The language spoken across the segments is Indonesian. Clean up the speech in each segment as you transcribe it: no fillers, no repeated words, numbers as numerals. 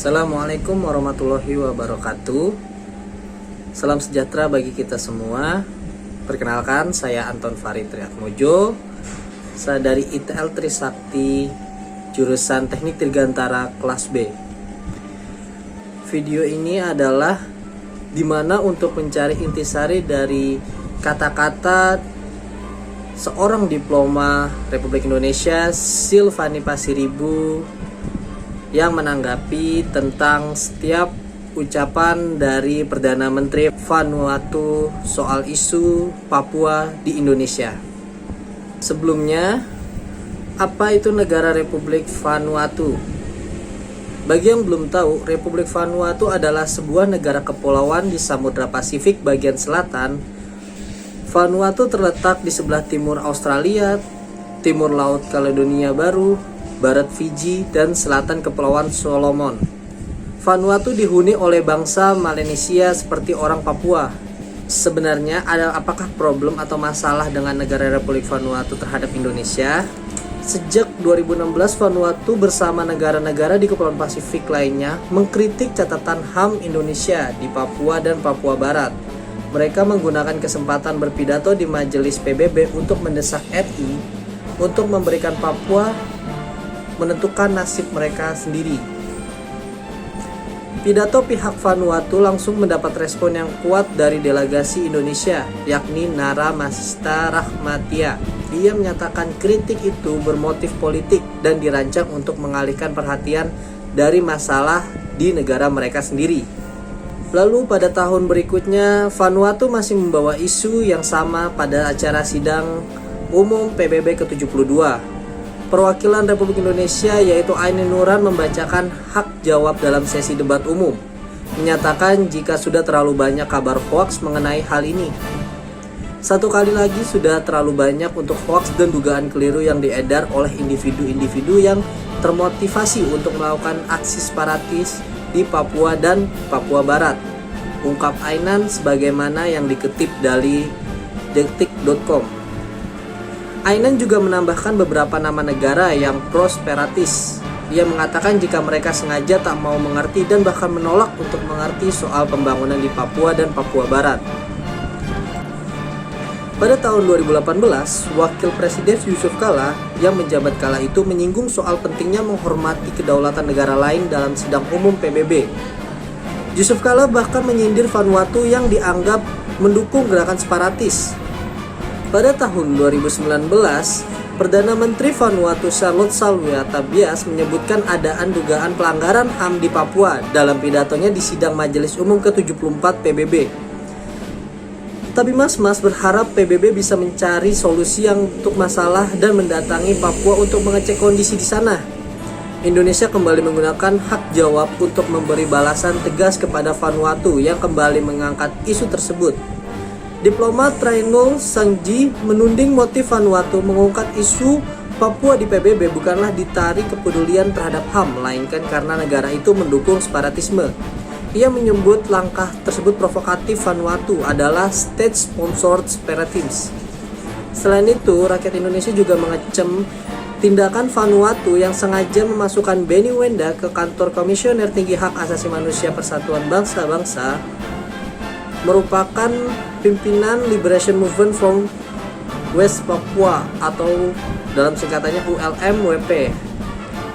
Assalamualaikum warahmatullahi wabarakatuh. Salam sejahtera bagi kita semua. Perkenalkan, saya Anton Farid Triatmojo. Saya dari ITL Trisakti, jurusan Teknik Dirgantara kelas B. Video ini adalah dimana untuk mencari intisari dari kata-kata seorang diploma Republik Indonesia, Silvani Pasiribu, yang menanggapi tentang setiap ucapan dari Perdana Menteri Vanuatu soal isu Papua di Indonesia. Sebelumnya, apa itu negara Republik Vanuatu? Bagi yang belum tahu, Republik Vanuatu adalah sebuah negara kepulauan di Samudra Pasifik bagian selatan. Vanuatu terletak di sebelah timur Australia, timur Laut Kaledonia Baru, barat Fiji, dan selatan Kepulauan Solomon. Vanuatu dihuni oleh bangsa Melanesia seperti orang Papua. Sebenarnya apakah problem atau masalah dengan negara Republik Vanuatu terhadap Indonesia? Sejak 2016, Vanuatu bersama negara-negara di Kepulauan Pasifik lainnya mengkritik catatan HAM Indonesia di Papua dan Papua Barat. Mereka menggunakan kesempatan berpidato di Majelis PBB untuk mendesak RI untuk memberikan Papua menentukan nasib mereka sendiri. Pidato pihak Vanuatu langsung mendapat respon yang kuat dari delegasi Indonesia, yakni Nara Masista Rahmatia. Dia menyatakan kritik itu bermotif politik dan dirancang untuk mengalihkan perhatian dari masalah di negara mereka sendiri. Lalu pada tahun berikutnya, Vanuatu masih membawa isu yang sama pada acara sidang umum PBB ke-72. Perwakilan Republik Indonesia yaitu Aini Nuran membacakan hak jawab dalam sesi debat umum, menyatakan jika sudah terlalu banyak kabar hoaks mengenai hal ini. Satu kali lagi sudah terlalu banyak untuk hoaks dan dugaan keliru yang diedar oleh individu-individu yang termotivasi untuk melakukan aksi separatis di Papua dan Papua Barat, ungkap Ainan sebagaimana yang dikutip dari detik.com. Ainan juga menambahkan beberapa nama negara yang pro-separatis. Ia mengatakan jika mereka sengaja tak mau mengerti dan bahkan menolak untuk mengerti soal pembangunan di Papua dan Papua Barat. Pada tahun 2018, Wakil Presiden Yusuf Kala yang menjabat kala itu menyinggung soal pentingnya menghormati kedaulatan negara lain dalam sidang umum PBB. Yusuf Kala bahkan menyindir Vanuatu yang dianggap mendukung gerakan separatis. Pada tahun 2019, Perdana Menteri Vanuatu Charlotte Salwea Tabias menyebutkan adaan dugaan pelanggaran HAM di Papua dalam pidatonya di sidang Majelis Umum ke-74 PBB. Tabimas berharap PBB bisa mencari solusi yang untuk masalah dan mendatangi Papua untuk mengecek kondisi di sana. Indonesia kembali menggunakan hak jawab untuk memberi balasan tegas kepada Vanuatu yang kembali mengangkat isu tersebut. Diplomat Triangle Sangji menuding motif Vanuatu mengungkap isu Papua di PBB bukanlah ditarik kepedulian terhadap HAM, melainkan karena negara itu mendukung separatisme. Ia menyebut langkah tersebut provokatif. Vanuatu adalah state-sponsored separatism. Selain itu, rakyat Indonesia juga mengecam tindakan Vanuatu yang sengaja memasukkan Benny Wenda ke kantor Komisioner Tinggi Hak Asasi Manusia Persatuan Bangsa-Bangsa, merupakan pimpinan Liberation Movement from West Papua atau dalam singkatannya ULMWP,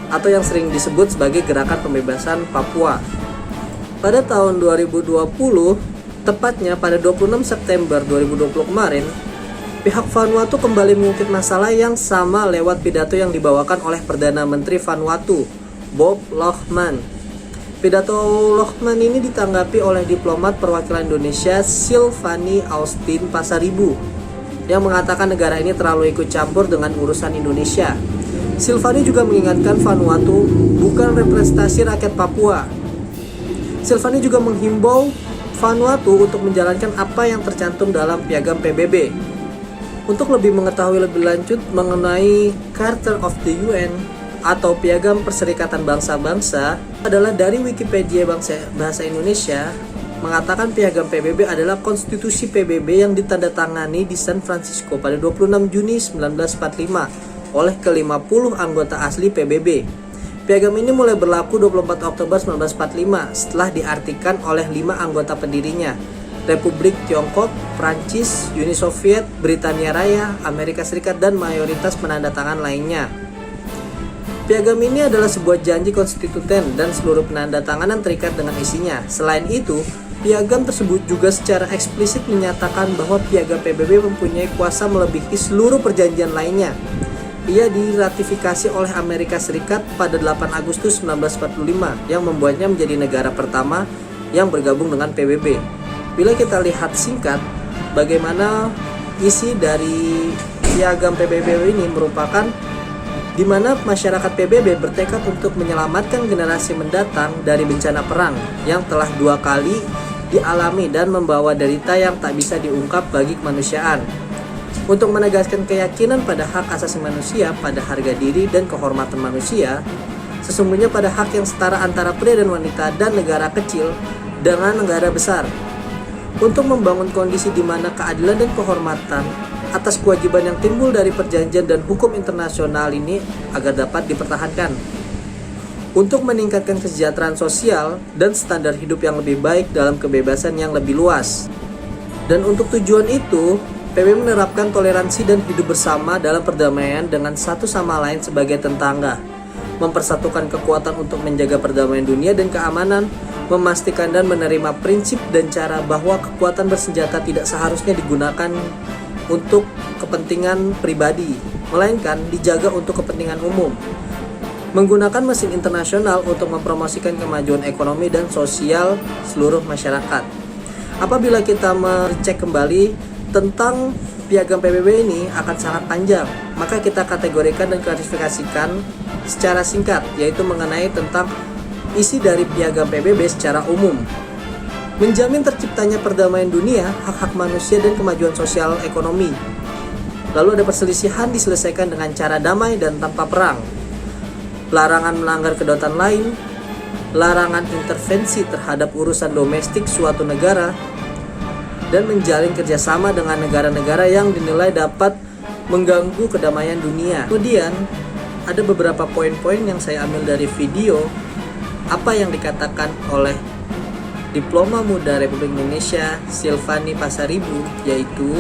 atau yang sering disebut sebagai Gerakan Pembebasan Papua. Pada tahun 2020, tepatnya pada 26 September 2020 kemarin, pihak Vanuatu kembali mengungkit masalah yang sama lewat pidato yang dibawakan oleh Perdana Menteri Vanuatu, Bob Lohman. Pidato Lohman ini ditanggapi oleh diplomat perwakilan Indonesia Silvani Austin Pasaribu yang mengatakan negara ini terlalu ikut campur dengan urusan Indonesia. Silvani juga mengingatkan Vanuatu bukan representasi rakyat Papua. Silvani juga menghimbau Vanuatu untuk menjalankan apa yang tercantum dalam piagam PBB. Untuk lebih mengetahui lebih lanjut mengenai Charter of the UN atau Piagam Perserikatan Bangsa-Bangsa adalah dari Wikipedia Bahasa Indonesia, mengatakan Piagam PBB adalah konstitusi PBB yang ditandatangani di San Francisco pada 26 Juni 1945 oleh ke-50 anggota asli PBB. Piagam ini mulai berlaku 24 Oktober 1945 setelah diartikan oleh 5 anggota pendirinya, Republik Tiongkok, Prancis, Uni Soviet, Britania Raya, Amerika Serikat, dan mayoritas penandatangan lainnya. Piagam ini adalah sebuah janji konstituen dan seluruh penandatanganan terikat dengan isinya. Selain itu, piagam tersebut juga secara eksplisit menyatakan bahwa Piagam PBB mempunyai kuasa melebihi seluruh perjanjian lainnya. Ia diratifikasi oleh Amerika Serikat pada 8 Agustus 1945 yang membuatnya menjadi negara pertama yang bergabung dengan PBB. Bila kita lihat singkat bagaimana isi dari Piagam PBB ini merupakan di mana masyarakat PBB bertekad untuk menyelamatkan generasi mendatang dari bencana perang yang telah 2 kali dialami dan membawa derita yang tak bisa diungkap bagi kemanusiaan. Untuk menegaskan keyakinan pada hak asasi manusia, pada harga diri dan kehormatan manusia, sesungguhnya pada hak yang setara antara pria dan wanita dan negara kecil dengan negara besar. Untuk membangun kondisi di mana keadilan dan kehormatan atas kewajiban yang timbul dari perjanjian dan hukum internasional ini agar dapat dipertahankan. Untuk meningkatkan kesejahteraan sosial dan standar hidup yang lebih baik dalam kebebasan yang lebih luas. Dan untuk tujuan itu, PBB menerapkan toleransi dan hidup bersama dalam perdamaian dengan satu sama lain sebagai tetangga, mempersatukan kekuatan untuk menjaga perdamaian dunia dan keamanan, memastikan dan menerima prinsip dan cara bahwa kekuatan bersenjata tidak seharusnya digunakan untuk kepentingan pribadi, melainkan dijaga untuk kepentingan umum, menggunakan mesin internasional untuk mempromosikan kemajuan ekonomi dan sosial seluruh masyarakat. Apabila kita merecek kembali tentang Piagam PBB ini akan sangat panjang, maka kita kategorikan dan klasifikasikan secara singkat, yaitu mengenai tentang isi dari Piagam PBB secara umum. Menjamin terciptanya perdamaian dunia, hak-hak manusia dan kemajuan sosial ekonomi. Lalu ada perselisihan diselesaikan dengan cara damai dan tanpa perang. Larangan melanggar kedaulatan lain, larangan intervensi terhadap urusan domestik suatu negara, dan menjalin kerjasama dengan negara-negara yang dinilai dapat mengganggu kedamaian dunia. Kemudian ada beberapa poin-poin yang saya ambil dari video apa yang dikatakan oleh Diploma Muda Republik Indonesia Silvani Pasaribu, yaitu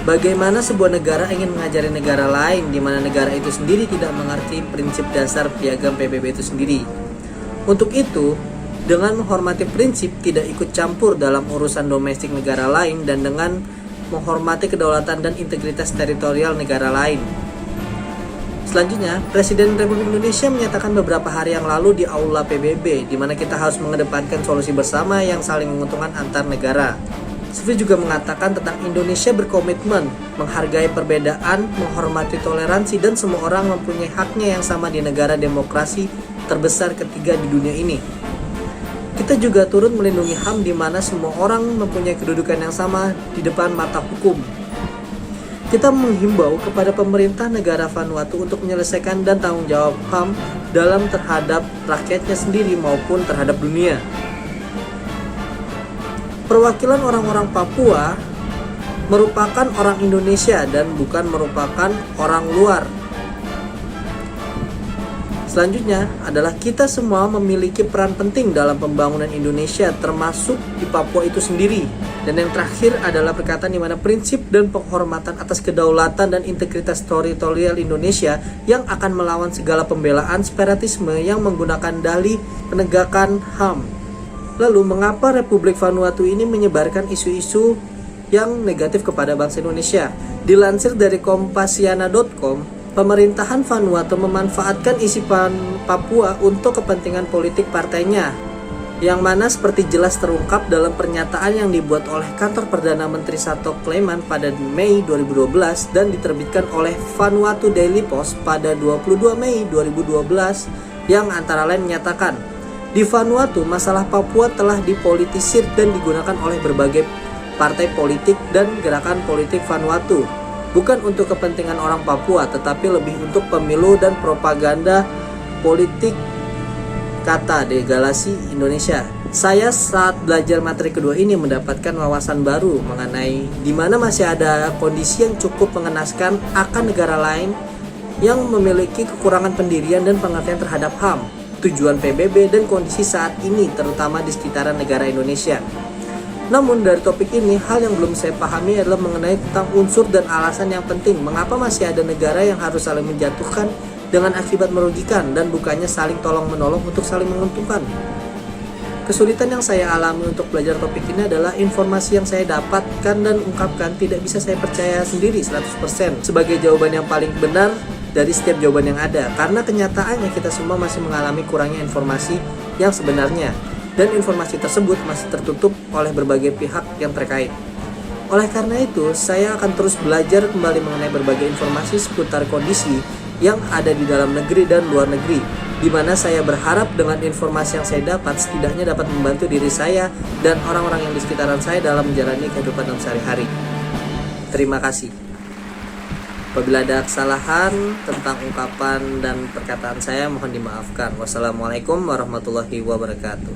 bagaimana sebuah negara ingin mengajari negara lain di mana negara itu sendiri tidak mengerti prinsip dasar Piagam PBB itu sendiri. Untuk itu, dengan menghormati prinsip tidak ikut campur dalam urusan domestik negara lain dan dengan menghormati kedaulatan dan integritas teritorial negara lain. Selanjutnya, Presiden Republik Indonesia menyatakan beberapa hari yang lalu di Aula PBB, di mana kita harus mengedepankan solusi bersama yang saling menguntungkan antar negara. Sri juga mengatakan tentang Indonesia berkomitmen menghargai perbedaan, menghormati toleransi, dan semua orang mempunyai haknya yang sama di negara demokrasi terbesar ketiga di dunia ini. Kita juga turut melindungi HAM di mana semua orang mempunyai kedudukan yang sama di depan mata hukum. Kita menghimbau kepada pemerintah negara Vanuatu untuk menyelesaikan dan tanggung jawab HAM dalam terhadap rakyatnya sendiri maupun terhadap dunia. Perwakilan orang-orang Papua merupakan orang Indonesia dan bukan merupakan orang luar. Selanjutnya adalah kita semua memiliki peran penting dalam pembangunan Indonesia termasuk di Papua itu sendiri. Dan yang terakhir adalah perkataan di mana prinsip dan penghormatan atas kedaulatan dan integritas teritorial Indonesia yang akan melawan segala pembelaan separatisme yang menggunakan dalih penegakan HAM. Lalu mengapa Republik Vanuatu ini menyebarkan isu-isu yang negatif kepada bangsa Indonesia? Dilansir dari kompasiana.com, pemerintahan Vanuatu memanfaatkan isi Papua untuk kepentingan politik partainya, yang mana seperti jelas terungkap dalam pernyataan yang dibuat oleh kantor Perdana Menteri Satok Kleman pada Mei 2012 dan diterbitkan oleh Vanuatu Daily Post pada 22 Mei 2012 yang antara lain menyatakan, di Vanuatu masalah Papua telah dipolitisir dan digunakan oleh berbagai partai politik dan gerakan politik Vanuatu, bukan untuk kepentingan orang Papua, tetapi lebih untuk pemilu dan propaganda politik, kata delegasi Indonesia. Saya saat belajar materi kedua ini mendapatkan wawasan baru mengenai di mana masih ada kondisi yang cukup mengenaskan akan negara lain yang memiliki kekurangan pendirian dan pengertian terhadap HAM, tujuan PBB, dan kondisi saat ini terutama di sekitaran negara Indonesia. Namun dari topik ini, hal yang belum saya pahami adalah mengenai tentang unsur dan alasan yang penting mengapa masih ada negara yang harus saling menjatuhkan dengan akibat merugikan dan bukannya saling tolong-menolong untuk saling menguntungkan. Kesulitan yang saya alami untuk belajar topik ini adalah informasi yang saya dapatkan dan ungkapkan tidak bisa saya percaya sendiri 100% sebagai jawaban yang paling benar dari setiap jawaban yang ada, karena kenyataannya kita semua masih mengalami kurangnya informasi yang sebenarnya, dan informasi tersebut masih tertutup oleh berbagai pihak yang terkait. Oleh karena itu, saya akan terus belajar kembali mengenai berbagai informasi seputar kondisi yang ada di dalam negeri dan luar negeri, di mana saya berharap dengan informasi yang saya dapat setidaknya dapat membantu diri saya dan orang-orang yang di sekitaran saya dalam menjalani kehidupan dalam sehari-hari. Terima kasih. Apabila ada kesalahan tentang ungkapan dan perkataan saya, mohon dimaafkan. Wassalamualaikum warahmatullahi wabarakatuh.